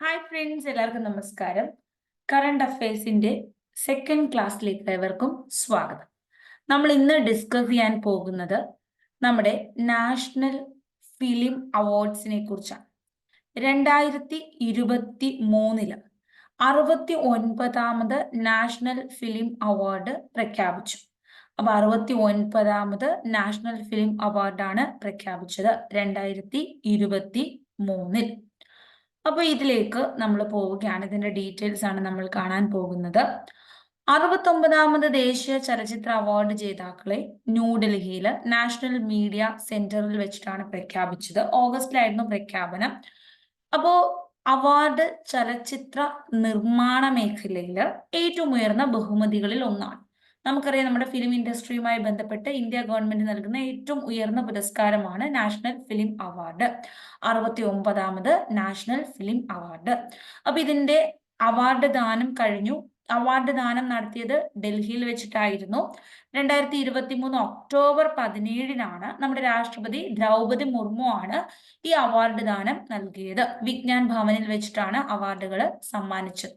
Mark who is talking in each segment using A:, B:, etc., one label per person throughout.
A: Hi friends, എല്ലാവർക്കും നമസ്കാരം. Current അഫയേഴ്സിന്റെ second ക്ലാസ്സിലേക്ക് ഏവർക്കും സ്വാഗതം. നമ്മൾ ഇന്ന് ഡിസ്കസ് ചെയ്യാൻ പോകുന്നത് നമ്മുടെ നാഷണൽ ഫിലിം അവാർഡ്സിനെ കുറിച്ചാണ്. 2023 69ാമത് നാഷണൽ ഫിലിം അവാർഡ് പ്രഖ്യാപിച്ചു. അപ്പൊ 69ാമത് നാഷണൽ ഫിലിം അവാർഡാണ് പ്രഖ്യാപിച്ചത് 2023. അപ്പൊ ഇതിലേക്ക് നമ്മൾ പോവുകയാണ്. ഇതിന്റെ ഡീറ്റെയിൽസ് ആണ് നമ്മൾ കാണാൻ പോകുന്നത്. 69ാമത് ദേശീയ ചലച്ചിത്ര അവാർഡ് ജേതാക്കളെ ന്യൂഡൽഹിയിൽ നാഷണൽ മീഡിയ സെന്ററിൽ വെച്ചിട്ടാണ് പ്രഖ്യാപിച്ചത്. ഓഗസ്റ്റിലായിരുന്നു പ്രഖ്യാപനം. അപ്പോ അവാർഡ് ചലച്ചിത്ര നിർമ്മാണ മേഖലയിൽ ഏറ്റവും ഉയർന്ന ബഹുമതികളിൽ ഒന്നാണ്. നമുക്കറിയാം, നമ്മുടെ ഫിലിം ഇൻഡസ്ട്രിയുമായി ബന്ധപ്പെട്ട് ഇന്ത്യ ഗവൺമെന്റ് നൽകുന്ന ഏറ്റവും ഉയർന്ന പുരസ്കാരമാണ് നാഷണൽ ഫിലിം അവാർഡ്. 69ാമത് നാഷണൽ ഫിലിം അവാർഡ്. അപ്പൊ ഇതിന്റെ അവാർഡ് ദാനം കഴിഞ്ഞു. അവാർഡ് ദാനം നടത്തിയത് ഡൽഹിയിൽ വെച്ചിട്ടായിരുന്നു. 2023 ഒക്ടോബർ 17-നാണ് നമ്മുടെ രാഷ്ട്രപതി ദ്രൗപദി മുർമു ആണ് ഈ അവാർഡ് ദാനം നൽകിയത്. വിജ്ഞാൻ ഭവനിൽ വെച്ചിട്ടാണ് അവാർഡുകൾ സമ്മാനിച്ചത്.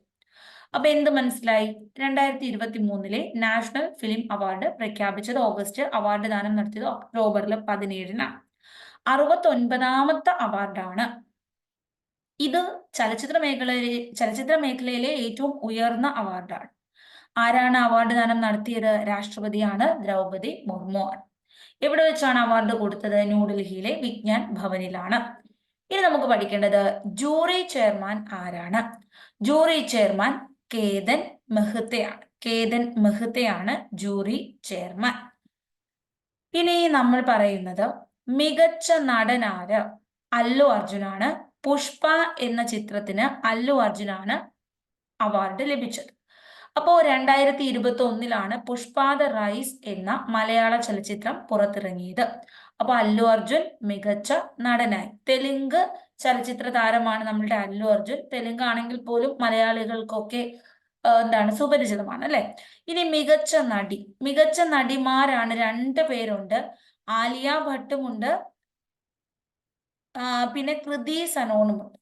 A: അപ്പൊ എന്ത് മനസ്സിലായി? 2023 നാഷണൽ ഫിലിം അവാർഡ് പ്രഖ്യാപിച്ചത് ഓഗസ്റ്റ്, അവാർഡ് ദാനം നടത്തിയത് ഒക്ടോബറിൽ 17-നാണ്. 69ാമത്തെ അവാർഡാണ് ഇത്. ചലച്ചിത്ര മേഖലയിലെ ഏറ്റവും ഉയർന്ന അവാർഡാണ്. ആരാണ് അവാർഡ് ദാനം നടത്തിയത്? രാഷ്ട്രപതിയാണ്, ദ്രൗപദി മുർമു ആണ്. എവിടെ വെച്ചാണ് അവാർഡ് കൊടുത്തത്? ന്യൂഡൽഹിയിലെ വിജ്ഞാൻ ഭവനിലാണ്. ഇനി നമുക്ക് പഠിക്കേണ്ടത് ജൂറി ചെയർമാൻ ആരാണ്? ജൂറി ചെയർമാൻ കേതൻ മെഹ്തയാണ്. കേതൻ മെഹ്തയാണ് ജൂറി ചെയർമാൻ. ഇനി നമ്മൾ പറയുന്നത് മികച്ച നടനാര്? അല്ലു അർജുനാണ്. പുഷ്പ എന്ന ചിത്രത്തിന് അല്ലു അർജുനാണ് അവാർഡ് ലഭിച്ചത്. അപ്പോ 2021 പുഷ്പ ദ റൈസ് എന്ന മലയാള ചലച്ചിത്രം പുറത്തിറങ്ങിയത്. അപ്പൊ അല്ലു അർജുൻ മികച്ച നടനായി. തെലുങ്ക് ചലച്ചിത്ര താരമാണ് നമ്മളുടെ അല്ലു അർജുൻ. തെലുങ്ക് ആണെങ്കിൽ പോലും മലയാളികൾക്കൊക്കെ സുപരിചിതമാണ് അല്ലെ. ഇനി മികച്ച നടി. മികച്ച നടിമാരാണ് 2 പേരുണ്ട്. ആലിയ ഭട്ടുമുണ്ട്, പിന്നെ കൃതി സനോണുമുണ്ട്.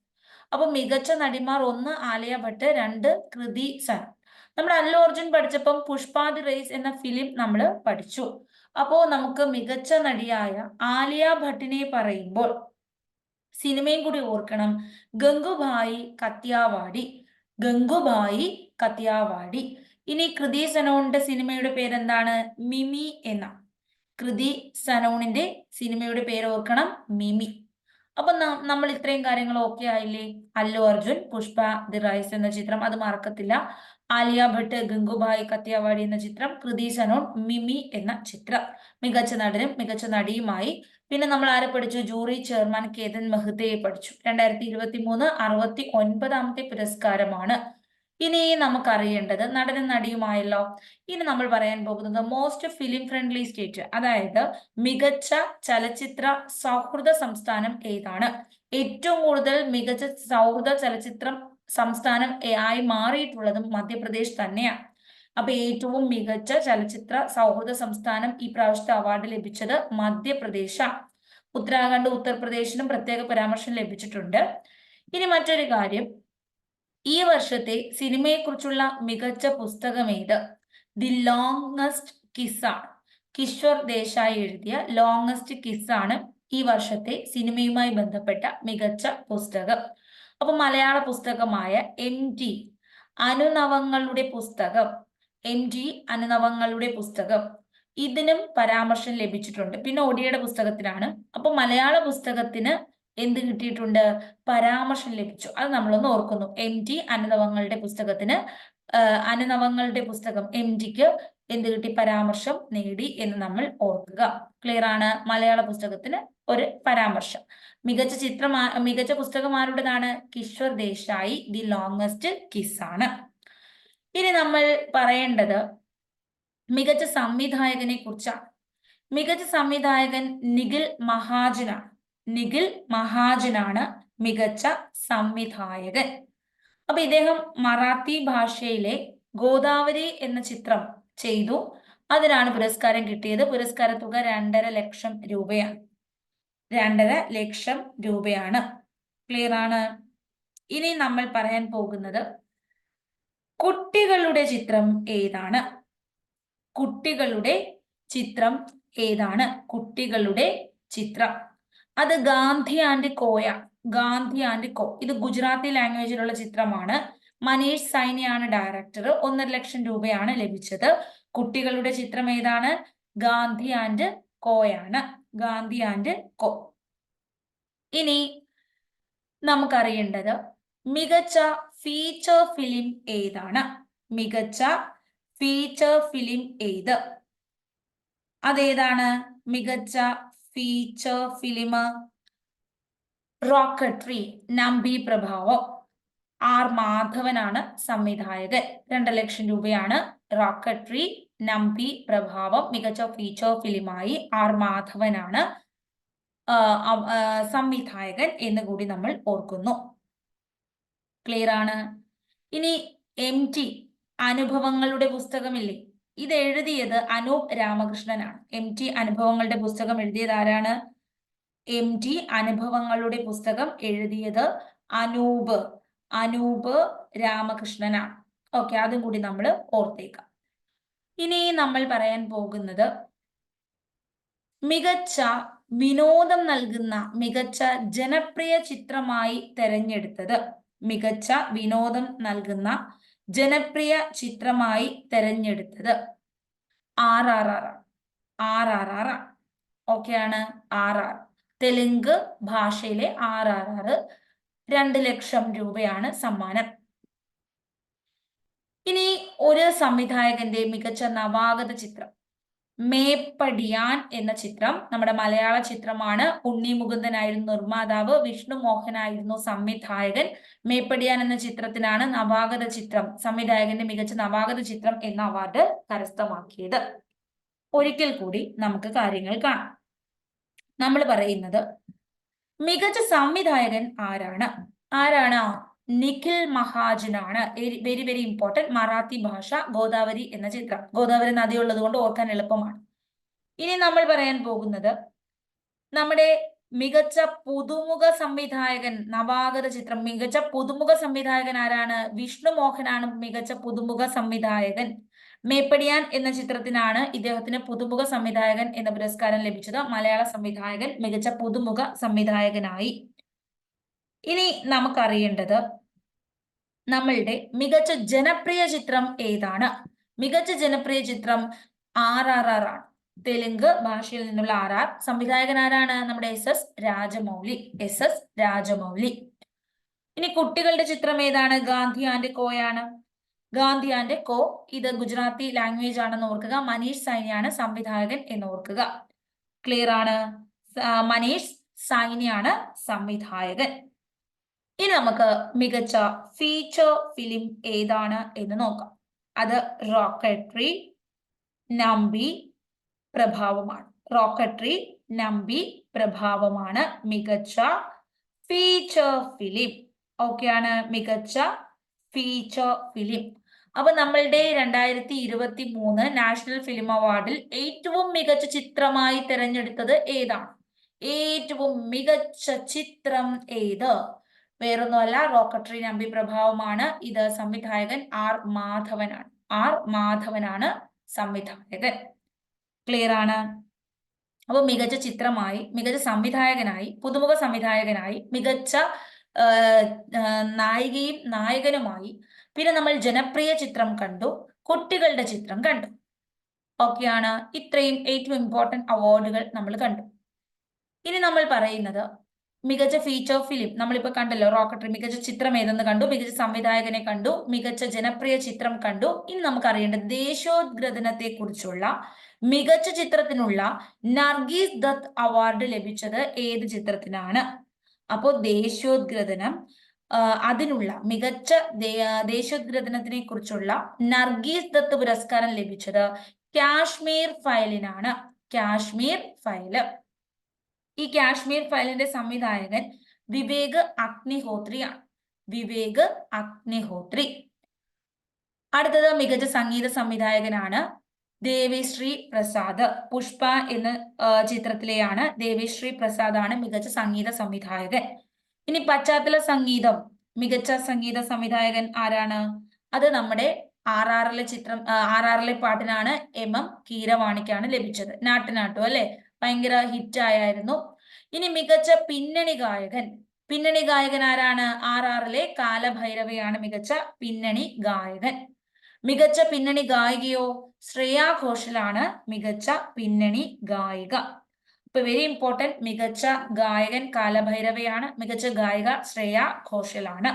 A: അപ്പൊ മികച്ച നടിമാർ 1 ആലിയ ഭട്ട്, 2 കൃതി സനോൺ. നമ്മുടെ അല്ലു അർജുൻ പഠിച്ചപ്പം പുഷ്പ ദി റൈസ് എന്ന ഫിലിം നമ്മൾ പഠിച്ചു. അപ്പോ നമുക്ക് മികച്ച നടിയായ ആലിയ ഭട്ടിനെ പറയുമ്പോൾ സിനിമയും കൂടി ഓർക്കണം. ഗംഗുബായി കത്തിയാവാടി. ഗംഗുബായി കത്തിയാവാടി. ഇനി കൃതി സനോണിന്റെ സിനിമയുടെ പേരെന്താണ്? മിമി എന്ന. കൃതി സനോണിന്റെ സിനിമയുടെ പേര് ഓർക്കണം, മിമി. അപ്പൊ നമ്മൾ ഇത്രയും കാര്യങ്ങൾ ഓക്കെ ആയില്ലേ? അല്ലു അർജുൻ പുഷ്പ ദി റൈസ് എന്ന ചിത്രം, അത് മറക്കത്തില്ല. ആലിയ ഭട്ട് ഗംഗുബായി കത്തിയാവാടി എന്ന ചിത്രം, കൃതി സനോൺ മിമി എന്ന ചിത്രം. മികച്ച നടനും മികച്ച നടിയുമായി. പിന്നെ നമ്മൾ ആരെ പഠിച്ചു? ജൂറി ചെയർമാൻ കേതൻ മെഹ്തയെ പഠിച്ചു. 2023 69ാമത്തെ പുരസ്കാരമാണ്. ഇനി നമുക്കറിയേണ്ടത് നടനും നടിയുമായല്ലോ. ഇനി നമ്മൾ പറയാൻ പോകുന്നത് മോസ്റ്റ് ഫിലിം ഫ്രണ്ട്ലി സ്റ്റേറ്റ്, അതായത് മികച്ച ചലച്ചിത്ര സൗഹൃദ സംസ്ഥാനം ഏതാണ്? ഏറ്റവും കൂടുതൽ മികച്ച സൗഹൃദ ചലച്ചിത്രം സംസ്ഥാനം ആയി മാറിയിട്ടുള്ളതും മധ്യപ്രദേശ് തന്നെയാണ്. അപ്പൊ ഏറ്റവും മികച്ച ചലച്ചിത്ര സൗഹൃദ സംസ്ഥാനം ഈ പ്രാവശ്യത്തെ അവാർഡ് ലഭിച്ചത് മധ്യപ്രദേശാണ്. ഉത്തരാഖണ്ഡ്, ഉത്തർപ്രദേശിനും പ്രത്യേക പരാമർശം ലഭിച്ചിട്ടുണ്ട്. ഇനി മറ്റൊരു കാര്യം, ഈ വർഷത്തെ സിനിമയെക്കുറിച്ചുള്ള മികച്ച പുസ്തകം ഏത്? ദി ലോങ്സ്റ്റ് കിസ് ആണ്. കിശ്വർ ദേശായി എഴുതിയ ലോങ്സ്റ്റ് കിസ് ആണ് ഈ വർഷത്തെ സിനിമയുമായി ബന്ധപ്പെട്ട മികച്ച പുസ്തകം. അപ്പൊ മലയാള പുസ്തകമായ MT അനുനവങ്ങളുടെ പുസ്തകം, MT അനുനവങ്ങളുടെ പുസ്തകം, ഇതിനും പരാമർശം ലഭിച്ചിട്ടുണ്ട്. പിന്നെ ഒഡിയയുടെ പുസ്തകത്തിനാണ്. അപ്പൊ മലയാള പുസ്തകത്തിന് എന്ത് കിട്ടിയിട്ടുണ്ട്? പരാമർശം ലഭിച്ചു. അത് നമ്മളൊന്ന് ഓർക്കുന്നു. MT അനുനവങ്ങളുടെ പുസ്തകത്തിന്, അനുനവങ്ങളുടെ പുസ്തകം MTക്ക് എന്ത് കിട്ടി? പരാമർശം നേടി എന്ന് നമ്മൾ ഓർക്കുക. ക്ലിയർ ആണ്? മലയാള പുസ്തകത്തിന് ഒരു പരാമർശം. മികച്ച പുസ്തകം ആരുടേതാണ്? കിശ്വർ ദേശായി ദി ലോങ്സ്റ്റ് കിസ് ആണ്. ഇനി നമ്മൾ പറയേണ്ടത് മികച്ച സംവിധായകനെ കുറിച്ചാണ്. മികച്ച സംവിധായകൻ നിഖിൽ മഹാജനാണ്. നിഖിൽ മഹാജനാണ് മികച്ച സംവിധായകൻ. അപ്പൊ ഇദ്ദേഹം മറാത്തി ഭാഷയിലെ ഗോദാവരി എന്ന ചിത്രം ചെയ്തു. അതിനാണ് പുരസ്കാരം കിട്ടിയത്. പുരസ്കാര തുക 2.5 ലക്ഷം രൂപയാണ്. 2.5 ലക്ഷം രൂപയാണ്. ക്ലിയർ ആണ്? ഇനി നമ്മൾ പറയാൻ പോകുന്നത് കുട്ടികളുടെ ചിത്രം ഏതാണ്? കുട്ടികളുടെ ചിത്രം ഏതാണ്? കുട്ടികളുടെ ചിത്രം അത് ഗാന്ധി ആൻഡ് കോയ. ഗാന്ധി ആൻഡ് കോ. ഇത് ഗുജറാത്തി ലാംഗ്വേജിലുള്ള ചിത്രമാണ്. മനീഷ് സൈനിയാണ് ഡയറക്ടർ. 1,50,000 രൂപയാണ് ലഭിച്ചത്. കുട്ടികളുടെ ചിത്രം ഏതാണ്? ഗാന്ധി ആൻഡ് കോയാണ്. ഗാന്ധി ആൻഡ് കോ. ഇനി നമുക്കറിയേണ്ടത് മികച്ച ഫീച്ചർ ഫിലിം ഏതാണ്? മികച്ച ഫീച്ചർ ഫിലിം ഏത്? അതേതാണ് മികച്ച ഫീച്ചർ ഫിലിം? റോക്കട്രി, നമ്പി പ്രഭാവം. ആർ മാധവനാണ് സംവിധായകൻ. 2,00,000 രൂപയാണ്. റോക്കട്രി, നമ്പി പ്രഭാവം മികച്ച ഫീച്ചർ ഫിലിമായി ആർ മാധവനാണ് സംവിധായകൻ എന്ന് കൂടി നമ്മൾ ഓർക്കുന്നു. ക്ലിയർ ആണ്? ഇനി MT അനുഭവങ്ങളുടെ പുസ്തകമില്ലേ, ഇത് എഴുതിയത് അനൂപ് രാമകൃഷ്ണനാണ്. MT അനുഭവങ്ങളുടെ പുസ്തകം എഴുതിയത് ആരാണ്? MT അനുഭവങ്ങളുടെ പുസ്തകം എഴുതിയത് അനൂപ് രാമകൃഷ്ണനാണ്. ഓക്കെ, അതും കൂടി നമ്മൾ ഓർത്തേക്കാം. ഇനി നമ്മൾ പറയാൻ പോകുന്നത് മികച്ച വിനോദം നൽകുന്ന മികച്ച ജനപ്രിയ ചിത്രമായി തെരഞ്ഞെടുത്തത്. മികച്ച വിനോദം നൽകുന്ന ജനപ്രിയ ചിത്രമായി തെരഞ്ഞെടുത്തത് RRR. ഓക്കെ ആണ്. RR തെലുങ്ക് ഭാഷയിലെ RRR. 2,00,000 രൂപയാണ് സമ്മാനം. ഇനി ഒരു സംവിധായകന്റെ മികച്ച നവാഗത ചിത്രം മേപ്പടിയാൻ എന്ന ചിത്രം നമ്മുടെ മലയാള ചിത്രമാണ്. ഉണ്ണി മുകുന്ദനായിരുന്നു നിർമ്മാതാവ്, വിഷ്ണു മോഹനായിരുന്നു സംവിധായകൻ. മേപ്പടിയാൻ എന്ന ചിത്രത്തിനാണ് നവാഗത ചിത്രം, സംവിധായകന്റെ മികച്ച നവാഗത ചിത്രം എന്ന അവാർഡ് കരസ്ഥമാക്കിയത്. ഒരിക്കൽ കൂടി നമുക്ക് കാര്യങ്ങൾ കാണാം. നമ്മൾ പറയുന്നത് മികച്ച സംവിധായകൻ ആരാണ്? നിഖിൽ മഹാജനാണ്. Very very important. മറാത്തി ഭാഷ, ഗോദാവരി എന്ന ചിത്രം. ഗോദാവരി നദിയുള്ളത് കൊണ്ട് ഓർക്കാൻ എളുപ്പമാണ്. ഇനി നമ്മൾ പറയാൻ പോകുന്നത് നമ്മുടെ മികച്ച പുതുമുഖ സംവിധായകൻ നവാഗത ചിത്രം. മികച്ച പുതുമുഖ സംവിധായകൻ ആരാണ്? വിഷ്ണു മോഹനാണ് മികച്ച പുതുമുഖ സംവിധായകൻ. മേപ്പടിയാൻ എന്ന ചിത്രത്തിനാണ് ഇദ്ദേഹത്തിന് പുതുമുഖ സംവിധായകൻ എന്ന പുരസ്കാരം ലഭിച്ചത്. മലയാള സംവിധായകൻ മികച്ച പുതുമുഖ സംവിധായകനായി. ഇനി നമുക്കറിയേണ്ടത് നമ്മളുടെ മികച്ച ജനപ്രിയ ചിത്രം ഏതാണ്? മികച്ച ജനപ്രിയ ചിത്രം RRR ആണ്. തെലുങ്ക് ഭാഷയിൽ നിന്നുള്ള RR. സംവിധായകൻ ആരാണ്? നമ്മുടെ SS രാജമൗലി. ഇനി കുട്ടികളുടെ ചിത്രം ഏതാണ്? ഗാന്ധി ആൻഡ് കോയാണ്. ഗാന്ധി ആൻഡ് കോ. ഇത് ഗുജറാത്തി ലാംഗ്വേജ് ആണെന്ന് ഓർക്കുക. മനീഷ് സൈനിയാണ് സംവിധായകൻ എന്ന് ഓർക്കുക. ക്ലിയർ ആണ്? മനീഷ് സൈനിയാണ് സംവിധായകൻ. ഇനി നമുക്ക് മികച്ച ഫീച്ചർ ഫിലിം ഏതാണ് എന്ന് നോക്കാം. അത് റോക്കട്രി, നമ്പി പ്രഭാവമാണ്. റോക്കട്രി, നമ്പി പ്രഭാവമാണ് മികച്ച ഫീച്ചർ ഫിലിം. ഓക്കെ ആണ്, മികച്ച ഫീച്ചർ ഫിലിം. അപ്പൊ നമ്മളുടെ 2023 നാഷണൽ ഫിലിം അവാർഡിൽ ഏറ്റവും മികച്ച ചിത്രമായി തിരഞ്ഞെടുത്തത് ഏതാണ്? ഏറ്റവും മികച്ച ചിത്രം ഏത്? വേറൊന്നുമല്ല, റോക്കട്രി, നമ്പി പ്രഭാവമാണ്. ഇത് സംവിധായകൻ R മാധവനാണ് സംവിധായകൻ. ക്ലിയർ ആണ്? അപ്പൊ മികച്ച ചിത്രമായി, മികച്ച സംവിധായകനായി, പുതുമുഖ സംവിധായകനായി, മികച്ച നായികയും നായകനുമായി, പിന്നെ നമ്മൾ ജനപ്രിയ ചിത്രം കണ്ടു, കുട്ടികളുടെ ചിത്രം കണ്ടു. ഓക്കെയാണ്. ഇത്രയും ഏറ്റവും ഇമ്പോർട്ടൻറ്റ് അവാർഡുകൾ നമ്മൾ കണ്ടു. ഇനി നമ്മൾ പറയുന്നത് മികച്ച ഫീച്ചർ ഫിലിം നമ്മളിപ്പോ കണ്ടല്ലോ. റോക്കട്രി മികച്ച ചിത്രം ഏതെന്ന് കണ്ടു, മികച്ച സംവിധായകനെ കണ്ടു, മികച്ച ജനപ്രിയ ചിത്രം കണ്ടു. ഇനി നമുക്കറിയേണ്ടത് ദേശോദ്ഗ്രഥനത്തെ കുറിച്ചുള്ള മികച്ച ചിത്രത്തിനുള്ള നർഗീസ് ദത്ത് അവാർഡ് ലഭിച്ചത് ഏത് ചിത്രത്തിനാണ്? അപ്പോ ദേശോദ്ഗ്രഥനം അതിനുള്ള മികച്ച ദേശോദ്ഗ്രഥനത്തിനെ കുറിച്ചുള്ള നർഗീസ് ദത്ത് പുരസ്കാരം ലഭിച്ചത് കാശ്മീർ ഫയലിനാണ്. കാശ്മീർ ഫയല്. ഈ കാശ്മീർ ഫയലിന്റെ സംവിധായകൻ വിവേക് അഗ്നിഹോത്രിയാണ്. വിവേക് അഗ്നിഹോത്രി. അടുത്തത് മികച്ച സംഗീത സംവിധായകനാണ് ദേവിശ്രീ പ്രസാദ്. പുഷ്പ എന്ന ചിത്രത്തിലെയാണ്. ദേവിശ്രീ പ്രസാദ് ആണ് മികച്ച സംഗീത സംവിധായകൻ. ഇനി പശ്ചാത്തല സംഗീതം മികച്ച സംഗീത സംവിധായകൻ ആരാണ്? അത് നമ്മുടെ ആർ ആറിലെ പാട്ടിനാണ് എം കീരവാണിക്കാണ് ലഭിച്ചത്. നാട്ടു അല്ലെ, ഭയങ്കര ഹിറ്റ് ആയിരുന്നു. ഇനി മികച്ച പിന്നണി ഗായകൻ ആരാണ്? ആറിലെ കാലഭൈരവയാണ് മികച്ച പിന്നണി ഗായകൻ. മികച്ച പിന്നണി ഗായികയോ? ശ്രേയാ ഘോഷലാണ് മികച്ച പിന്നണി ഗായിക. ഇപ്പൊ വെരി ഇമ്പോർട്ടന്റ്, മികച്ച ഗായകൻ കാലഭൈരവയാണ്, മികച്ച ഗായിക ശ്രേയാ ഘോഷലാണ്.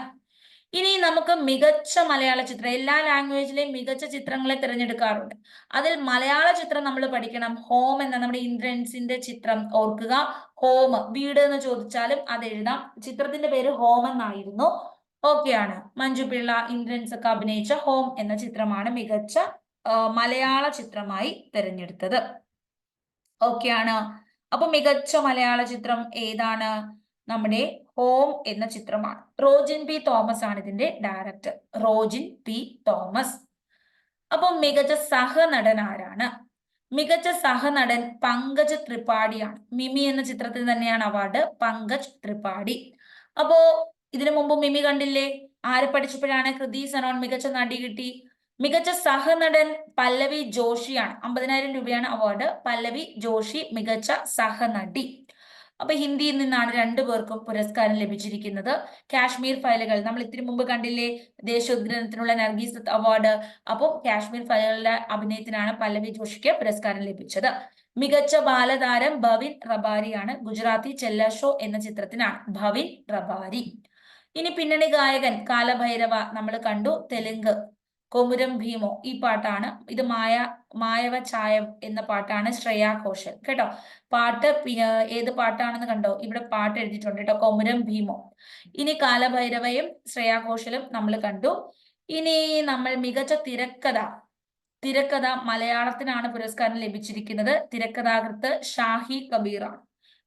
A: ഇനി നമുക്ക് മികച്ച മലയാള ചിത്രം, എല്ലാ ലാംഗ്വേജിലെയും മികച്ച ചിത്രങ്ങളെ തിരഞ്ഞെടുക്കാറുണ്ട്. അതിൽ മലയാള ചിത്രം നമ്മൾ പഠിക്കണം. ഹോം എന്ന നമ്മുടെ ഇന്ദ്രൻസിന്റെ ചിത്രം ഓർക്കുക. ഹോം, വീട് എന്ന് ചോദിച്ചാലും അത് എഴുതാം. ചിത്രത്തിന്റെ പേര് ഹോം എന്നായിരുന്നു. ഓക്കെയാണ്. മഞ്ജു പിള്ള, ഇന്ദ്രൻസ് ഒക്കെ അഭിനയിച്ച ഹോം എന്ന ചിത്രമാണ് മികച്ച മലയാള ചിത്രമായി തിരഞ്ഞെടുത്തത്. ഓക്കെയാണ്. അപ്പൊ മികച്ച മലയാള ചിത്രം ഏതാണ്? നമ്മുടെ ഹോം എന്ന ചിത്രമാണ്. റോജിൻ പി തോമസ് ആണ് ഇതിന്റെ ഡയറക്ടർ. Rojin P Thomas. അപ്പൊ മികച്ച സഹനടൻ ആരാണ്? മികച്ച സഹനടൻ പങ്കജ് ത്രിപാഠിയാണ്. മിമി എന്ന ചിത്രത്തിൽ തന്നെയാണ് അവാർഡ്. പങ്കജ് ത്രിപാഠി. അപ്പോ ഇതിനു മുമ്പ് മിമി കണ്ടില്ലേ? ആരെ പഠിച്ചപ്പോഴാണ് കൃതി സനോൺ മികച്ച നടി കിട്ടി? മികച്ച സഹനടൻ പല്ലവി ജോഷിയാണ്. 50,000 രൂപയാണ് അവാർഡ്. പല്ലവി ജോഷി മികച്ച സഹനടി. അപ്പൊ ഹിന്ദിയിൽ നിന്നാണ് രണ്ടുപേർക്കും പുരസ്കാരം ലഭിച്ചിരിക്കുന്നത്. കാശ്മീർ ഫയലുകൾ നമ്മൾ ഇത്തിരി മുമ്പ് കണ്ടില്ലേ, ദേശോദ്ഗ്രഥനത്തിനുള്ള നർഗീസ് അവാർഡ്. അപ്പോൾ കാശ്മീർ ഫയലുകളുടെ അഭിനയത്തിനാണ് പല്ലവി ജോഷിക്ക് പുരസ്കാരം ലഭിച്ചത്. മികച്ച ബാലതാരം ഭവിൻ റബാരിയാണ്. ഗുജറാത്തി ചെല്ല ഷോ എന്ന ചിത്രത്തിനാണ് ഭവിൻ റബാരി. ഇനി പിന്നണി ഗായകൻ കാലഭൈരവ നമ്മൾ കണ്ടു, തെലുങ്ക്. കൊമുരം ഭീമോ ഈ പാട്ടാണ്. ഇത് മായവ ചായം എന്ന പാട്ടാണ്. ശ്രേയാ ഘോഷൽ കേട്ടോ. പാട്ട് ഏത് പാട്ടാണെന്ന് കണ്ടോ? ഇവിടെ പാട്ട് എഴുതിയിട്ടുണ്ട് കേട്ടോ, കൊമുരം ഭീമോ. ഇനി കാലഭൈരവയും ശ്രേയാ ഘോഷലും നമ്മൾ കണ്ടു. ഇനി നമ്മൾ മികച്ച തിരക്കഥ മലയാളത്തിനാണ് പുരസ്കാരം ലഭിച്ചിരിക്കുന്നത്. തിരക്കഥാകൃത്ത് ഷാഹി കബീറാണ്.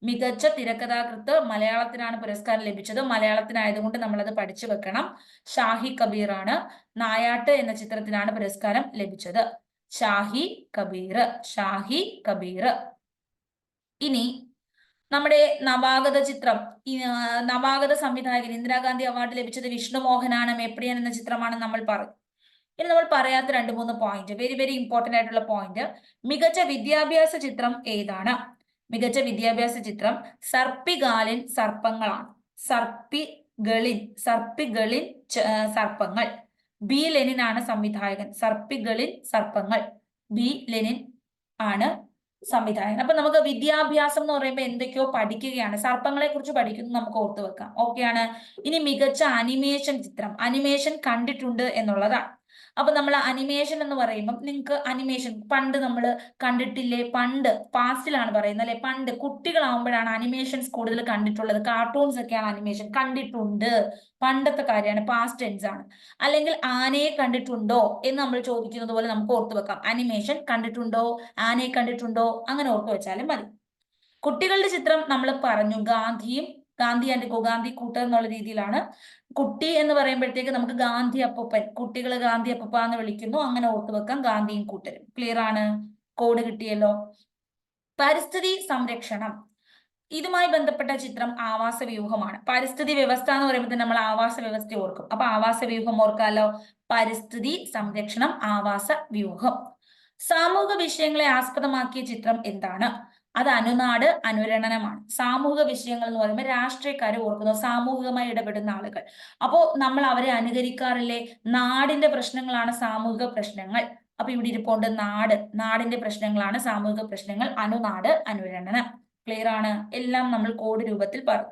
A: മികച്ച തിരക്കഥാകൃത്ത് മലയാളത്തിനാണ് പുരസ്കാരം ലഭിച്ചത്. മലയാളത്തിനായതുകൊണ്ട് നമ്മളത് പഠിച്ചു വെക്കണം. ഷാഹി കബീറാണ്. നായാട്ട് എന്ന ചിത്രത്തിനാണ് പുരസ്കാരം ലഭിച്ചത്. ഷാഹി കബീർ. ഇനി നമ്മുടെ നവാഗത സംവിധായകൻ ഇന്ദിരാഗാന്ധി അവാർഡ് ലഭിച്ചത് വിഷ്ണുമോഹനാണ്. മേപ്പടിയൻ എന്ന ചിത്രമാണ് നമ്മൾ പറഞ്ഞു. ഇനി നമ്മൾ പറയാത്ത 2-3 പോയിന്റ്, വെരി വെരി ഇമ്പോർട്ടന്റ് ആയിട്ടുള്ള പോയിന്റ്. മികച്ച വിദ്യാഭ്യാസ ചിത്രം ഏതാണ്? മികച്ച വിദ്യാഭ്യാസ ചിത്രം സർപ്പിഗാലിൻ സർപ്പങ്ങളാണ്. സർപ്പികളിൻ സർപ്പങ്ങൾ. ബി ലെനിൻ ആണ് സംവിധായകൻ. സർപ്പികളിൻ സർപ്പങ്ങൾ, ബി ലെനിൻ ആണ് സംവിധായകൻ. അപ്പൊ നമുക്ക് വിദ്യാഭ്യാസം എന്ന് പറയുമ്പോൾ എന്തൊക്കെയോ പഠിക്കുകയാണ്. സർപ്പങ്ങളെ കുറിച്ച് പഠിക്കുന്നു, നമുക്ക് ഓർത്തു വെക്കാം. ഓക്കെയാണ്. ഇനി മികച്ച അനിമേഷൻ ചിത്രം, അനിമേഷൻ കണ്ടിട്ടുണ്ട് എന്നുള്ളതാണ്. അപ്പൊ നമ്മൾ അനിമേഷൻ എന്ന് പറയുമ്പോൾ നിങ്ങൾക്ക് അനിമേഷൻ പണ്ട് നമ്മൾ കണ്ടിട്ടില്ലേ? പണ്ട് പാസ്റ്റിലാണ് പറയുന്നത് അല്ലെ. പണ്ട് കുട്ടികളാവുമ്പോഴാണ് അനിമേഷൻസ് കൂടുതൽ കണ്ടിട്ടുള്ളത്. കാർട്ടൂൺസ് ഒക്കെയാണ് അനിമേഷൻ. കണ്ടിട്ടുണ്ട്, പണ്ടത്തെ കാര്യമാണ്, പാസ്റ്റ് ടെൻസ് ആണ്. അല്ലെങ്കിൽ ആനയെ കണ്ടിട്ടുണ്ടോ എന്ന് നമ്മൾ ചോദിക്കുന്നത് പോലെ നമുക്ക് ഓർത്തു വെക്കാം. അനിമേഷൻ കണ്ടിട്ടുണ്ടോ, ആനയെ കണ്ടിട്ടുണ്ടോ, അങ്ങനെ ഓർത്തു വെച്ചാലും മതി. കുട്ടികളുടെ ചിത്രം നമ്മൾ പറഞ്ഞു, ഗാന്ധി ആൻഡ് ഗാന്ധി കൂട്ടർ എന്നുള്ള രീതിയിലാണ്. കുട്ടി എന്ന് പറയുമ്പോഴത്തേക്ക് നമുക്ക് ഗാന്ധി അപ്പൂപ്പൻ, കുട്ടികൾ ഗാന്ധി അപ്പൂപ്പ എന്ന് വിളിക്കുന്നു, അങ്ങനെ ഓർത്തു വെക്കാം. ഗാന്ധിയും കൂട്ടരും. ക്ലിയർ ആണ്? കോഡ് കിട്ടിയല്ലോ. പരിസ്ഥിതി സംരക്ഷണം, ഇതുമായി ബന്ധപ്പെട്ട ചിത്രം ആവാസ വ്യൂഹമാണ്. പരിസ്ഥിതി വ്യവസ്ഥ എന്ന് പറയുമ്പോൾ നമ്മൾ ആവാസ വ്യവസ്ഥ ഓർക്കും. അപ്പൊ ആവാസ വ്യൂഹം ഓർക്കാലോ. പരിസ്ഥിതി സംരക്ഷണം, ആവാസ വ്യൂഹം. സാമൂഹിക വിഷയങ്ങളെ ആസ്പദമാക്കിയ ചിത്രം എന്താണ്? അത് അനുനാട് അനുരണനമാണ്. സാമൂഹിക വിഷയങ്ങൾ എന്ന് പറയുമ്പോൾ രാഷ്ട്രീയക്കാരെ ഓർക്കുന്നു, സാമൂഹികമായി ഇടപെടുന്ന ആളുകൾ. അപ്പോ നമ്മൾ അവരെ അനുകരിക്കാറില്ലേ? നാടിന്റെ പ്രശ്നങ്ങളാണ് സാമൂഹിക പ്രശ്നങ്ങൾ. അപ്പൊ ഇവിടെ ഇരിപ്പുണ്ട് നാടിന്റെ പ്രശ്നങ്ങളാണ് സാമൂഹിക പ്രശ്നങ്ങൾ. അനുനാട് അനുരണനം. ക്ലിയർ ആണ്? എല്ലാം നമ്മൾ കോഡ് രൂപത്തിൽ പറഞ്ഞു.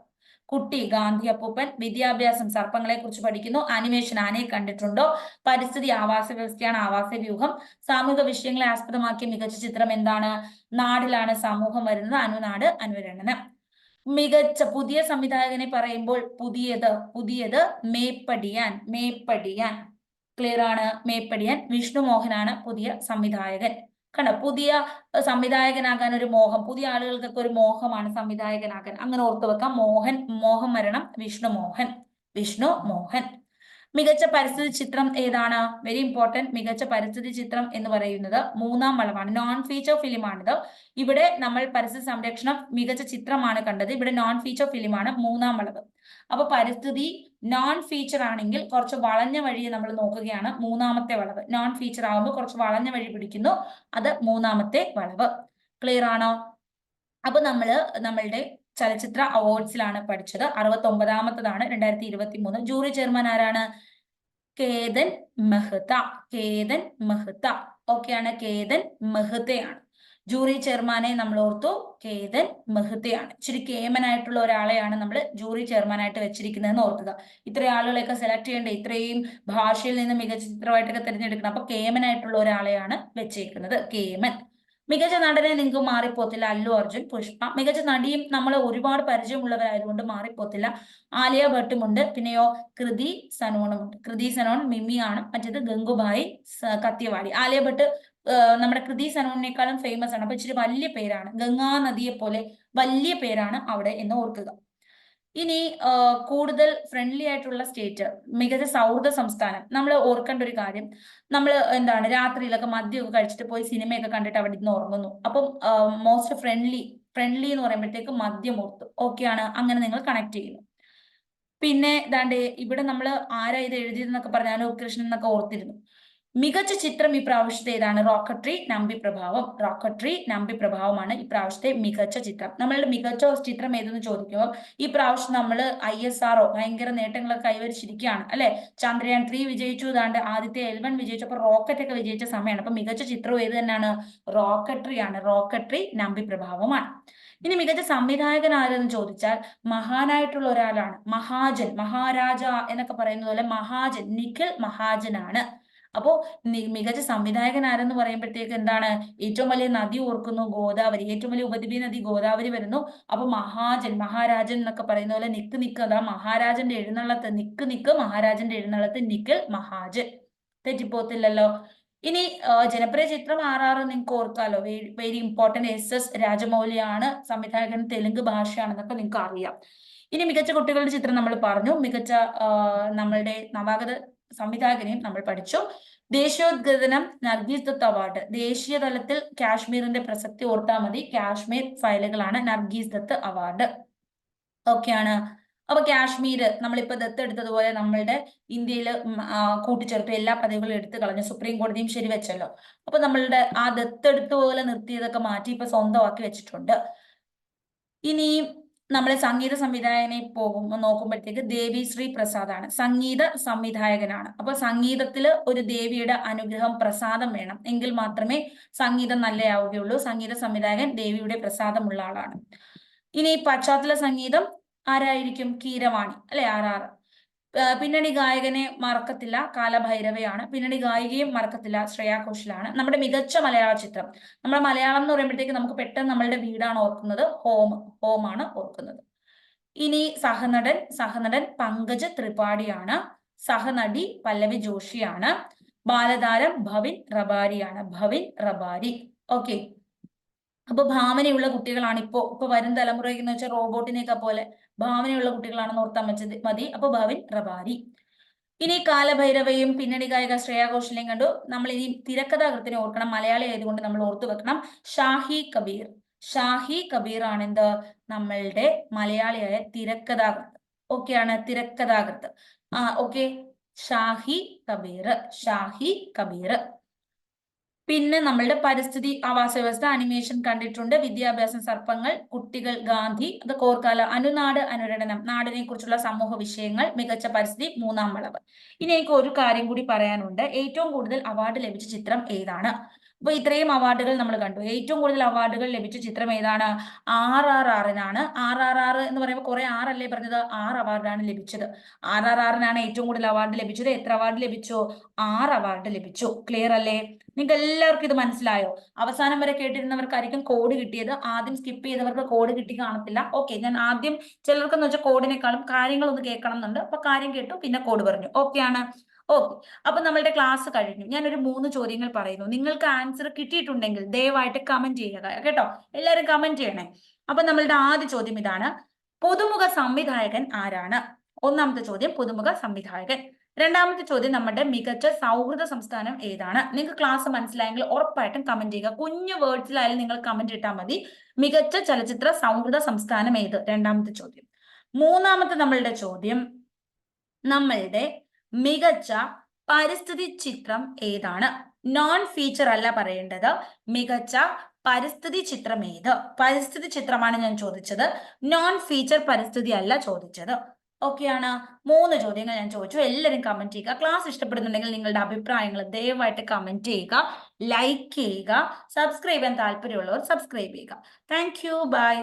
A: കുട്ടി ഗാന്ധി അപ്പൂപ്പൻ, വിദ്യാഭ്യാസം സർപ്പങ്ങളെ കുറിച്ച് പഠിക്കുന്നു, അനിമേഷൻ ആനയെ കണ്ടിട്ടുണ്ടോ, പരിസ്ഥിതി ആവാസ വ്യവസ്ഥയാണ്, ആവാസ വ്യൂഹം. സാമൂഹിക വിഷയങ്ങളെ ആസ്പദമാക്കിയ മികച്ച ചിത്രം എന്താണ്? നാടിലാണ് സമൂഹം വരുന്നത്, അനുനാട് അനുരണനം. മികച്ച പുതിയ സംവിധായകനെ പറയുമ്പോൾ പുതിയത് മേപ്പടിയാൻ. ക്ലിയർ ആണ്? മേപ്പടിയാൻ. വിഷ്ണുമോഹനാണ് പുതിയ സംവിധായകൻ. കണ്ടോ, പുതിയ സംവിധായകനാകാൻ ഒരു മോഹം, പുതിയ ആളുകൾക്കൊക്കെ ഒരു മോഹമാണ് സംവിധായകനാകാൻ. അങ്ങനെ ഓർത്തു വെക്കാം. മോഹം വരണം, വിഷ്ണുമോഹൻ. മികച്ച പരിസ്ഥിതി ചിത്രം ഏതാണ്? Very important. മികച്ച പരിസ്ഥിതി ചിത്രം എന്ന് പറയുന്നത് മൂന്നാം വളവാണ്. നോൺ ഫീച്ചർ ഫിലിം ആണിത്. ഇവിടെ നമ്മൾ പരിസ്ഥിതി സംരക്ഷണം മികച്ച ചിത്രമാണ് കണ്ടത്. ഇവിടെ നോൺ ഫീച്ചർ ഫിലിമാണ് മൂന്നാം വളവ്. അപ്പൊ പരിസ്ഥിതി നോൺ ഫീച്ചർ ആണെങ്കിൽ കുറച്ച് വളഞ്ഞ വഴിയെ നമ്മൾ നോക്കുകയാണ്. മൂന്നാമത്തെ വളവ് നോൺ ഫീച്ചർ ആകുമ്പോൾ കുറച്ച് വളഞ്ഞ വഴി പിടിക്കുന്നു. അത് മൂന്നാമത്തെ വളവ്. ക്ലിയർ ആണോ? അപ്പൊ നമ്മളുടെ ചലച്ചിത്ര അവാർഡ്സിലാണ് പഠിച്ചത്. 69ാമത്തതാണ് 2023. ജൂറി ചെയർമാൻ ആരാണ്? കേതൻ മെഹ്ത. കേതൻ മെഹ്ത. ഓക്കെയാണ്, കേതൻ മെഹ്തയാണ് ജൂറി ചെയർമാനെ നമ്മൾ ഓർത്തു. കേതൻ മെഹ്തയാണ്. ഇച്ചിരി കേമനായിട്ടുള്ള ഒരാളെയാണ് നമ്മൾ ജൂറി ചെയർമാനായിട്ട് വെച്ചിരിക്കുന്നതെന്ന് ഓർക്കുക. ഇത്രയും ആളുകളെയൊക്കെ സെലക്ട് ചെയ്യേണ്ട, ഇത്രയും ഭാഷയിൽ നിന്ന് മികച്ച ചിത്രമായിട്ടൊക്കെ തിരഞ്ഞെടുക്കണം. അപ്പൊ കേമനായിട്ടുള്ള ഒരാളെയാണ് വെച്ചേക്കുന്നത്, കേമൻ. മികച്ച നടനെ നിങ്ങൾക്ക് മാറിപ്പോത്തില്ല, അല്ലു അർജുൻ. പുഷ്പ. മികച്ച നടിയും നമ്മൾ ഒരുപാട് പരിചയമുള്ളവരായതുകൊണ്ട് മാറിപ്പോത്തില്ല, ആലിയ ഭട്ടുമുണ്ട്. പിന്നെയോ കൃതി സനോണുമുണ്ട്. കൃതി സനോൺ മിമിയാണ്. മറ്റേത് ഗംഗുബായി കത്തിയവാടി. ആലിയ ഭട്ട് നമ്മുടെ കൃതി സനോണിനേക്കാളും ഫേമസ് ആണ്. അപ്പൊ ഇച്ചിരി വലിയ പേരാണ്, ഗംഗാ നദിയെ പോലെ വലിയ പേരാണ് അവിടെ എന്ന് ഓർക്കുക. ഇനി കൂടുതൽ ഫ്രണ്ട്ലി ആയിട്ടുള്ള സ്റ്റേറ്റ്, മികച്ച സൗഹൃദ സംസ്ഥാനം. നമ്മൾ ഓർക്കേണ്ട ഒരു കാര്യം, നമ്മൾ എന്താണ് രാത്രിയിലൊക്കെ മദ്യമൊക്കെ കഴിച്ചിട്ട് പോയി സിനിമയൊക്കെ കണ്ടിട്ട് അവിടെ നിന്ന് ഉറങ്ങുന്നു. അപ്പം മോസ്റ്റ് ഫ്രണ്ട്ലി എന്ന് പറയുമ്പോഴത്തേക്ക് മദ്യം ഓർത്തു. ഓക്കെയാണ്, അങ്ങനെ നിങ്ങൾ കണക്ട് ചെയ്യുന്നു. പിന്നെ ദാണ്ട് ഇവിടെ നമ്മൾ ആരാ ഇത് എഴുതിയതെന്നൊക്കെ പറഞ്ഞ അനൂപ് കൃഷ്ണൻ എന്നൊക്കെ ഓർത്തിരുന്നു. മികച്ച ചിത്രം ഈ പ്രാവശ്യത്തെ ഏതാണ്? റോക്കട്രി നമ്പി പ്രഭാവം. റോക്കട്രി നമ്പി പ്രഭാവമാണ് ഈ പ്രാവശ്യത്തെ മികച്ച ചിത്രം. നമ്മളുടെ മികച്ച ചിത്രം ഏതെന്ന് ചോദിക്കുമ്പോൾ ഈ പ്രാവശ്യം നമ്മൾ ISRO ഭയങ്കര നേട്ടങ്ങളൊക്കെ കൈവരിച്ചിരിക്കുകയാണ് അല്ലെ. ചന്ദ്രയാൻ 3 വിജയിച്ചു, താണ്ട് ആദ്യത്തെ L1 വിജയിച്ചപ്പോൾ റോക്കറ്റ് ഒക്കെ വിജയിച്ച സമയമാണ്. അപ്പൊ മികച്ച ചിത്രം ഏത് തന്നെയാണ്? റോക്കട്രി ആണ്. റോക്കട്രി നമ്പി പ്രഭാവമാണ്. ഇനി മികച്ച സംവിധായകൻ ആരെന്ന് ചോദിച്ചാൽ മഹാനായിട്ടുള്ള ഒരാളാണ്. മഹാജൻ, മഹാരാജ എന്നൊക്കെ പറയുന്ന പോലെ മഹാജൻ, നിഖിൽ മഹാജനാണ്. അപ്പോ മികച്ച സംവിധായകൻ ആരെന്ന് പറയുമ്പോഴത്തേക്ക് എന്താണ്? ഏറ്റവും വലിയ നദി ഓർക്കുന്നു, ഗോദാവരി. ഏറ്റവും വലിയ ഉപദ്വീപ നദി ഗോദാവരി വരുന്നു. അപ്പൊ മഹാജൻ, മഹാരാജൻ എന്നൊക്കെ പറയുന്ന പോലെ നിക്ക് അതാ മഹാരാജന്റെ എഴുന്നള്ളത്ത്. നിക്ക് മഹാരാജന്റെ എഴുന്നള്ളത്ത്, നിഖിൽ മഹാജൻ. തെറ്റിപ്പോത്തില്ലല്ലോ. ഇനി ജനപ്രിയ ചിത്രം RR നിങ്ങൾക്ക് ഓർക്കാലോ, വെരി ഇമ്പോർട്ടന്റ്. SS രാജമൗലിയാണ് സംവിധായകൻ, തെലുങ്ക് ഭാഷയാണെന്നൊക്കെ നിങ്ങൾക്ക് അറിയാം. ഇനി മികച്ച കുട്ടികളുടെ ചിത്രം നമ്മൾ പറഞ്ഞു. മികച്ച നമ്മളുടെ നവാഗത സംവിധായകനെയും നമ്മൾ പഠിച്ചു. ദേശീയോദ്ഗ്രഥനം നർഗീസ് ദത്ത് അവാർഡ്. ദേശീയ തലത്തിൽ കാശ്മീരിന്റെ പ്രസക്തി ഓർത്താൽ മതി. കാശ്മീർ ഫയലുകളാണ് നർഗീസ് ദത്ത് അവാർഡ്. ഓക്കെയാണ്. അപ്പൊ കാശ്മീർ നമ്മളിപ്പോ ദത്തെടുത്തതുപോലെ നമ്മളുടെ ഇന്ത്യയിൽ കൂട്ടിച്ചേർത്തു, എല്ലാ പദവികളും എടുത്തു കളഞ്ഞു. സുപ്രീം കോടതിയും ശരിവെച്ചല്ലോ. അപ്പൊ നമ്മളുടെ ആ ദത്തെടുത്ത പോലെ നിർത്തിയതൊക്കെ മാറ്റി ഇപ്പൊ സ്വന്തമാക്കി വെച്ചിട്ടുണ്ട്. ഇനി നമ്മളെ സംഗീത സംവിധായകനെ നോക്കുമ്പോഴത്തേക്ക് ദേവി ശ്രീ പ്രസാദ് ആണ് സംഗീത സംവിധായകനാണ്. അപ്പൊ സംഗീതത്തില് ഒരു ദേവിയുടെ അനുഗ്രഹം, പ്രസാദം വേണം, എങ്കിൽ മാത്രമേ സംഗീതം നല്ലയാവുകയുള്ളൂ. സംഗീത സംവിധായകൻ ദേവിയുടെ പ്രസാദമുള്ള ആളാണ്. ഇനി പശ്ചാത്തല സംഗീതം ആരായിരിക്കും? കീരവാണി അല്ലെ, RR. പിന്നണി ഗായകനെ മറക്കത്തില്ല, കാലഭൈരവയാണ്. പിന്നണി ഗായികയും മറക്കത്തില്ല, ശ്രേയ ഘോഷലാണ്. നമ്മുടെ മികച്ച മലയാള ചിത്രം, നമ്മുടെ മലയാളം എന്ന് പറയുമ്പോഴത്തേക്ക് നമുക്ക് പെട്ടെന്ന് നമ്മളുടെ വീടാണ് ഓർക്കുന്നത്, ഹോം ആണ് ഓർക്കുന്നത്. ഇനി സഹനടൻ പങ്കജ് ത്രിപാഠിയാണ്. സഹനടി പല്ലവി ജോഷിയാണ്. ബാലതാരം ഭവിൻ റബാരിയാണ്. ഭവിൻ റബാരി. ഓക്കെ. അപ്പൊ ഭാവനയുള്ള കുട്ടികളാണ് ഇപ്പൊ വരും തലമുറയ്ക്ക് എന്ന് വെച്ചാൽ റോബോട്ടിനെയൊക്കെ പോലെ ഭാവനയുള്ള കുട്ടികളാണെന്ന് ഓർത്താൻ മതി. അപ്പൊ ഭവിൻ റബാരി. ഇനി കാലഭൈരവയും പിന്നണി ഗായിക ശ്രേയ ഘോഷാലെയും കണ്ടു. നമ്മൾ ഇനി തിരക്കഥാകൃത്തിനെ ഓർക്കണം, മലയാളി ആയതുകൊണ്ട് നമ്മൾ ഓർത്തു വെക്കണം. ഷാഹി കബീർ. ഷാഹി കബീർ ആണ് എന്ത്? നമ്മളുടെ മലയാളിയായ തിരക്കഥാകൃത്ത്. ഓക്കെയാണ്, തിരക്കഥാകൃത്ത്. ഓക്കെ. ഷാഹി കബീർ. പിന്നെ നമ്മളുടെ പരിസ്ഥിതി ആവാസ വ്യവസ്ഥ അനിമേഷൻ കണ്ടിട്ടുണ്ട്. വിദ്യാഭ്യാസം സർപ്പങ്ങൾ, കുട്ടികൾ ഗാന്ധി, അതൊക്കെ ഓർക്കാല. അനുനാട് അനുരണനം, നാടിനെ കുറിച്ചുള്ള സമൂഹ വിഷയങ്ങൾ, മികച്ച പരിസ്ഥിതി, മൂന്നാം വളവ്. ഇനി എനിക്ക് ഒരു കാര്യം കൂടി പറയാനുണ്ട്. ഏറ്റവും കൂടുതൽ അവാർഡ് ലഭിച്ച ചിത്രം ഏതാണ്? അപ്പൊ ഇത്രയും അവാർഡുകൾ നമ്മൾ കണ്ടു. ഏറ്റവും കൂടുതൽ അവാർഡുകൾ ലഭിച്ച ചിത്രം ഏതാണ്? RRRനാണ്. RRR എന്ന് പറയുമ്പോൾ കുറെ ആറല്ലേ പറഞ്ഞത്? 6 അവാർഡാണ് ലഭിച്ചത്. RRRനാണ് ഏറ്റവും കൂടുതൽ അവാർഡ് ലഭിച്ചത്. എത്ര അവാർഡ് ലഭിച്ചു? 6 അവാർഡ് ലഭിച്ചു. ക്ലിയർ അല്ലേ? നിങ്ങൾക്ക് എല്ലാവർക്കും ഇത് മനസ്സിലായോ? അവസാനം വരെ കേട്ടിരുന്നവർക്കായിരിക്കും കോഡ് കിട്ടിയത്. ആദ്യം സ്കിപ്പ് ചെയ്തവർക്ക് കോഡ് കിട്ടി കാണത്തില്ല. ഓക്കെ, ഞാൻ ആദ്യം ചിലർക്കെന്ന് വെച്ചാൽ കോഡിനേക്കാളും കാര്യങ്ങളൊന്ന് കേൾക്കണം എന്നുണ്ട്. അപ്പൊ കാര്യം കേട്ടു, പിന്നെ കോഡ് പറഞ്ഞു. ഓക്കെ ആണ്. ഓക്കെ. അപ്പൊ നമ്മളുടെ ക്ലാസ് കഴിഞ്ഞു. ഞാനൊരു 3 ചോദ്യങ്ങൾ പറയുന്നു. നിങ്ങൾക്ക് ആൻസർ കിട്ടിയിട്ടുണ്ടെങ്കിൽ ദയവായിട്ട് കമന്റ് ചെയ്യുക കേട്ടോ. എല്ലാവരും കമന്റ് ചെയ്യണേ. അപ്പൊ നമ്മളുടെ ആദ്യ ചോദ്യം ഇതാണ്: പുതുമുഖ സംവിധായകൻ ആരാണ്? ഒന്നാമത്തെ ചോദ്യം പുതുമുഖ സംവിധായകൻ. രണ്ടാമത്തെ ചോദ്യം നമ്മുടെ മികച്ച സൗഹൃദ സംസ്ഥാനം ഏതാണ്? നിങ്ങൾക്ക് ക്ലാസ് മനസ്സിലായെങ്കിൽ ഉറപ്പായിട്ടും കമന്റ് ചെയ്യുക. കുഞ്ഞു വേർഡ്സിലായാലും നിങ്ങൾ കമന്റ് ഇട്ടാൽ മതി. മികച്ച ചലച്ചിത്ര സൗഹൃദ സംസ്ഥാനം ഏത്? രണ്ടാമത്തെ ചോദ്യം. മൂന്നാമത്തെ നമ്മളുടെ ചോദ്യം, നമ്മളുടെ മികച്ച പരിസ്ഥിതി ചിത്രം ഏതാണ്? നോൺ ഫീച്ചർ അല്ല പറയേണ്ടത്, മികച്ച പരിസ്ഥിതി ചിത്രം ഏത്? പരിസ്ഥിതി ചിത്രമാണ് ഞാൻ ചോദിച്ചത്, നോൺ ഫീച്ചർ പരിസ്ഥിതി അല്ല ചോദിച്ചത്. ഓക്കെയാണ്. 3 ചോദ്യങ്ങൾ ഞാൻ ചോദിച്ചു. എല്ലാവരും കമന്റ് ചെയ്യുക. ക്ലാസ് ഇഷ്ടപ്പെടുന്നുണ്ടെങ്കിൽ നിങ്ങളുടെ അഭിപ്രായങ്ങൾ ദയവായിട്ട് കമന്റ് ചെയ്യുക, ലൈക്ക് ചെയ്യുക, സബ്സ്ക്രൈബ് ചെയ്യാൻ താല്പര്യമുള്ളവർ സബ്സ്ക്രൈബ് ചെയ്യുക. Thank you, by.